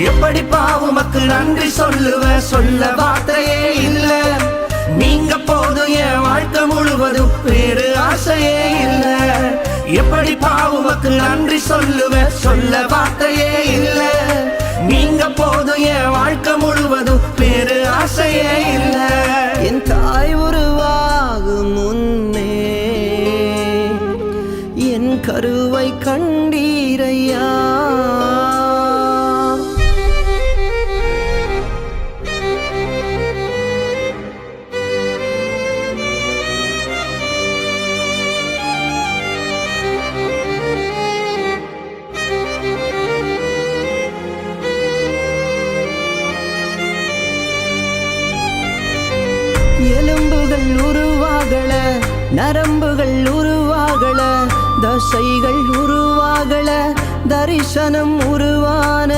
எப்படிப்பா உமக்கு நன்றி சொல்லுவேன், சொல்ல வார்த்தையே இல்ல. நீங்க போதும் என் வாழ்க்கை முழுவதும், வேறு ஆசையே இல்ல. எப்படிப்பா உமக்கு நன்றி சொல்லுவேன், சொல்ல வார்த்தையே இல்ல. நீங்க போதும் என் வாழ்க்கை முழுவதும், வேறு ஆசையே இல்ல. என் தாய் உருவாகும் முன்னே என் கருவை கண்டீரையா. எலும்புகள் உருவாகல, நரம்புகள் உருவாகல, தசைகள் உருவாகல, தரிசனம் உருவான